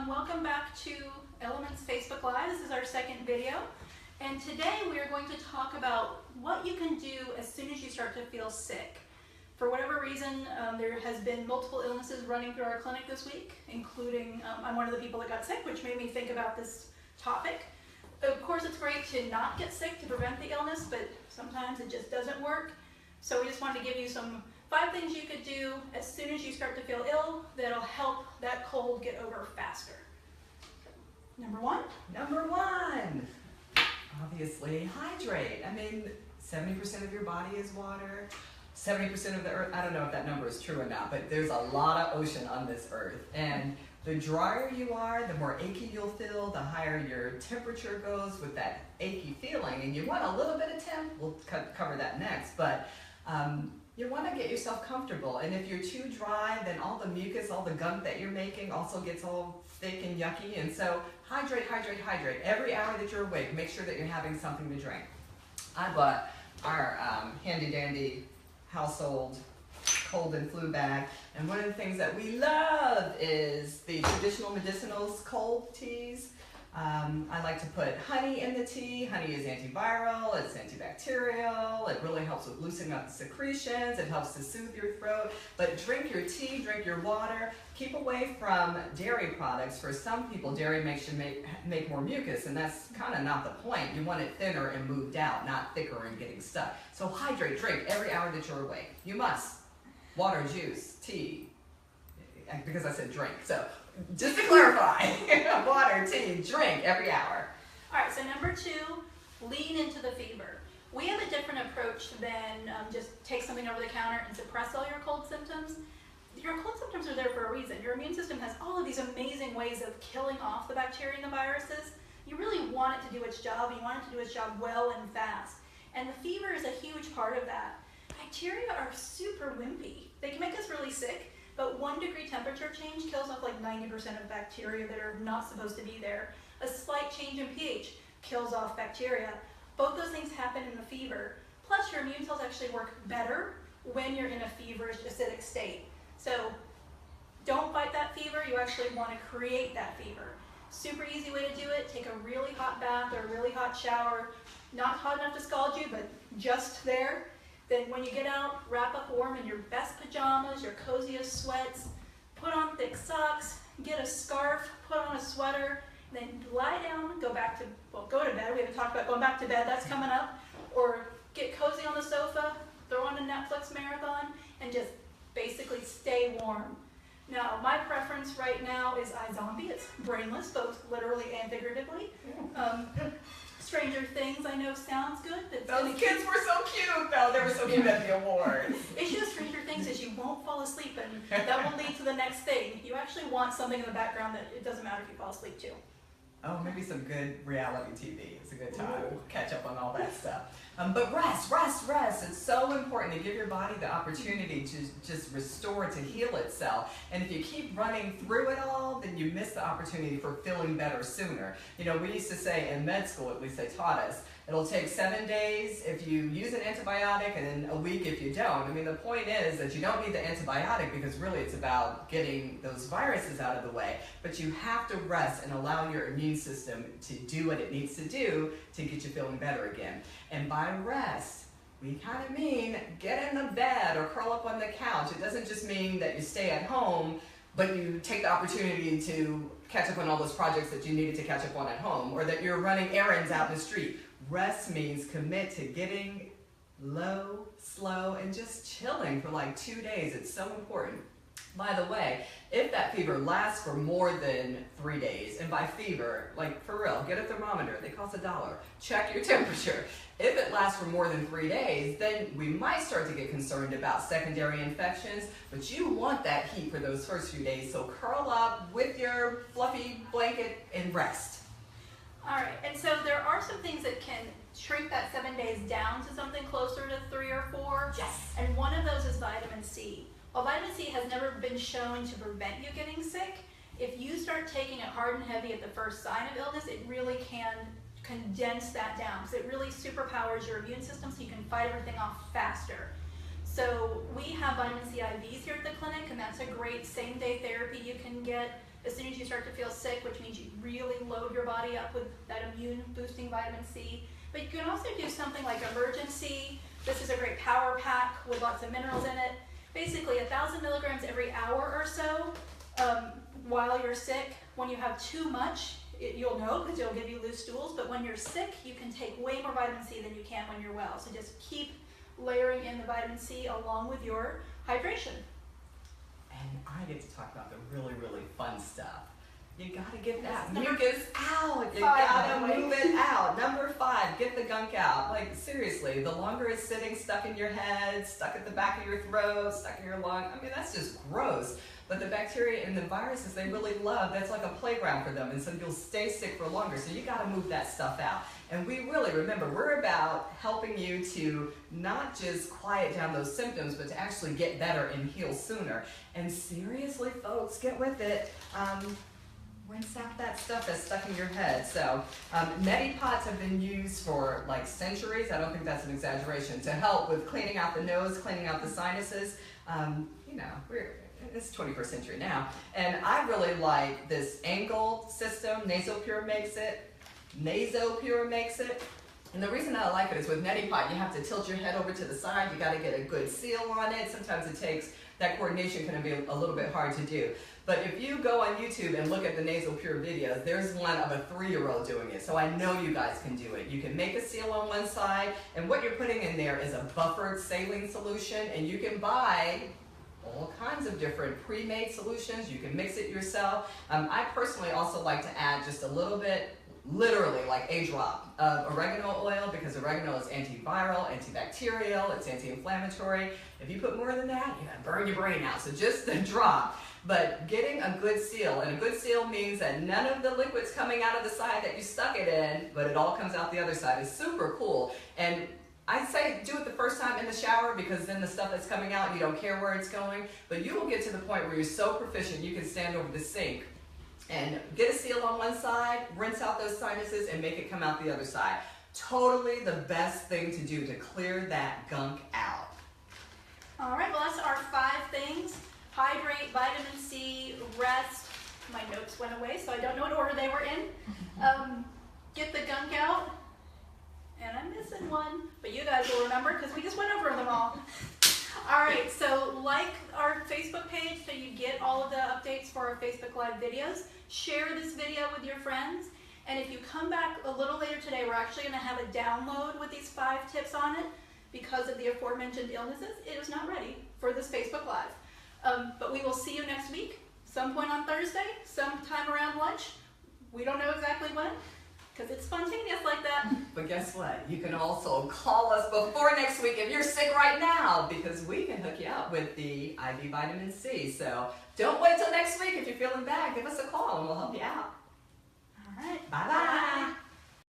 Welcome back to Elements Facebook Live. This is our second video. And today we are going to talk about what you can do as soon as you start to feel sick. For whatever reason, there has been multiple illnesses running through our clinic this week, including I'm one of the people that got sick, which made me think about this topic. Of course, it's great to not get sick to prevent the illness, but sometimes it just doesn't work. So we just wanted to give you some 5 things you could do as soon as you start to feel ill that'll help that cold get over faster. Number one, obviously hydrate. I mean, 70% of your body is water. 70% of the earth, I don't know if that number is true or not, but there's a lot of ocean on this earth. And the drier you are, the more achy you'll feel, the higher your temperature goes with that achy feeling. And you want a little bit of temp, we'll cover that next, but you want to get yourself comfortable. And if you're too dry, then all the mucus, all the gunk that you're making also gets all thick and yucky. And so hydrate, hydrate, hydrate. Every hour that you're awake, make sure that you're having something to drink. I bought our handy dandy household cold and flu bag, and one of the things that we love is the traditional medicinals cold teas. I like to put honey in the tea. Honey is antiviral, it's antibacterial, it really helps with loosening up the secretions, it helps to soothe your throat. But drink your tea, drink your water, keep away from dairy products. For some people, dairy makes you make more mucus, and that's kind of not the point. You want it thinner and moved out, not thicker and getting stuck. So hydrate, drink every hour that you're awake. You must. Water, juice, tea, because I said drink. So just to clarify, water, tea, drink every hour. All right, so number 2, lean into the fever. We have a different approach than just take something over the counter and suppress all your cold symptoms. Your cold symptoms are there for a reason. Your immune system has all of these amazing ways of killing off the bacteria and the viruses. You really want it to do its job. You want it to do its job well and fast. And the fever is a huge part of that. Bacteria are super wimpy. They can make us really sick, but 1 degree temperature change kills off like 90% of bacteria that are not supposed to be there. A slight change in pH kills off bacteria. Both those things happen in the fever. Plus, your immune cells actually work better when you're in a feverish, acidic state. So don't fight that fever. You actually want to create that fever. Super easy way to do it. Take a really hot bath or a really hot shower. Not hot enough to scald you, but just there. Then when you get out, wrap up warm in your best pajamas, your coziest sweats, put on thick socks, get a scarf, put on a sweater, then lie down, go to bed. We haven't talked about going back to bed, that's coming up. Or get cozy on the sofa, throw on a Netflix marathon, and just basically stay warm. Now, my preference right now is iZombie. It's brainless, both literally and figuratively. Stranger Things, I know sounds good. Those kids were so cute, though. They were so cute at the awards. Issue of Stranger Things is you won't fall asleep, and that will lead to the next thing. You actually want something in the background that it doesn't matter if you fall asleep to. Oh, maybe some good reality TV. It's a good time to catch up on all that stuff. But rest. It's so important to give your body the opportunity to just restore, to heal itself. And if you keep running through it all, then you miss the opportunity for feeling better sooner. You know, we used to say in med school, at least they taught us, it'll take 7 days if you use an antibiotic and then a week if you don't. I mean, the point is that you don't need the antibiotic because really it's about getting those viruses out of the way. But you have to rest and allow your immune system to do what it needs to do to get you feeling better again. And by rest, we kind of mean get in the bed or curl up on the couch. It doesn't just mean that you stay at home, but you take the opportunity to catch up on all those projects that you needed to catch up on at home, or that you're running errands out in the street. Rest means commit to getting low, slow, and just chilling for like 2 days. It's so important. By the way, if that fever lasts for more than 3 days, and by fever, like for real, get a thermometer, they cost $1. Check your temperature. If it lasts for more than 3 days, then we might start to get concerned about secondary infections, but you want that heat for those first few days, so curl up with your fluffy blanket and rest. All right, and so there are some things that can shrink that 7 days down to something closer to 3 or 4. Yes. And one of those is vitamin C. While vitamin C has never been shown to prevent you getting sick, if you start taking it hard and heavy at the first sign of illness, it really can condense that down. So it really superpowers your immune system so you can fight everything off faster. So we have vitamin C IVs here at the clinic, and that's a great same-day therapy you can get as soon as you start to feel sick, which means you really load your body up with that immune-boosting vitamin C. But you can also do something like Emergen-C. This is a great power pack with lots of minerals in it. Basically, 1,000 milligrams every hour or so while you're sick. When you have too much, you'll know because it'll give you loose stools. But when you're sick, you can take way more vitamin C than you can when you're well. So just keep layering in the vitamin C along with your hydration. And I get to talk about the really, really fun stuff. You gotta get that Number mucus out. You 5, gotta by the way. move it out. Number 5, get the gunk out. Like seriously, the longer it's sitting stuck in your head, stuck at the back of your throat, stuck in your lung, I mean, that's just gross. But the bacteria and the viruses, they really love, that's like a playground for them. And so you'll stay sick for longer. So you gotta move that stuff out. And we really, remember, we're about helping you to not just quiet down those symptoms, but to actually get better and heal sooner. And seriously, folks, get with it. Rinse out that stuff that's stuck in your head. So Medipots have been used for like centuries. I don't think that's an exaggeration, to help with cleaning out the nose, cleaning out the sinuses. You know, it's 21st century now. And I really like this angle system. NasoPure makes it. NasoPure makes it. And the reason I like it is with Medipot, you have to tilt your head over to the side. You got to get a good seal on it. Sometimes it takes, that coordination can be a little bit hard to do. But if you go on YouTube and look at the NasoPure videos, there's one of a 3-year-old doing it. So I know you guys can do it. You can make a seal on one side, and what you're putting in there is a buffered saline solution, and you can buy all kinds of different pre-made solutions. You can mix it yourself. I personally also like to add just a little bit, literally like a drop of oregano oil, because oregano is antiviral, antibacterial, it's anti-inflammatory. If you put more than that, you're gonna burn your brain out. So just a drop. But getting a good seal, and a good seal means that none of the liquid's coming out of the side that you stuck it in, but it all comes out the other side. It's super cool. And I say do it the first time in the shower, because then the stuff that's coming out, you don't care where it's going. But you will get to the point where you're so proficient, you can stand over the sink and get a seal on one side, rinse out those sinuses, and make it come out the other side. Totally the best thing to do to clear that gunk out. All right, well, that's our 5 things. Hydrate, vitamin C, rest. My notes went away, so I don't know what order they were in. Get the gunk out. And I'm missing one, but you guys will remember because we just went over them all. All right, so like our Facebook page so you get all of the updates for our Facebook Live videos. Share this video with your friends. And if you come back a little later today, we're actually going to have a download with these 5 tips on it. Because of the aforementioned illnesses, it is not ready for this Facebook Live. But we will see you next week, some point on Thursday, sometime around lunch. We don't know exactly when, because it's spontaneous like that. But guess what? You can also call us before next week if you're sick right now, because we can hook you up with the IV vitamin C. So don't wait till next week. If you're feeling bad, give us a call and we'll help you out. All right. Bye-bye.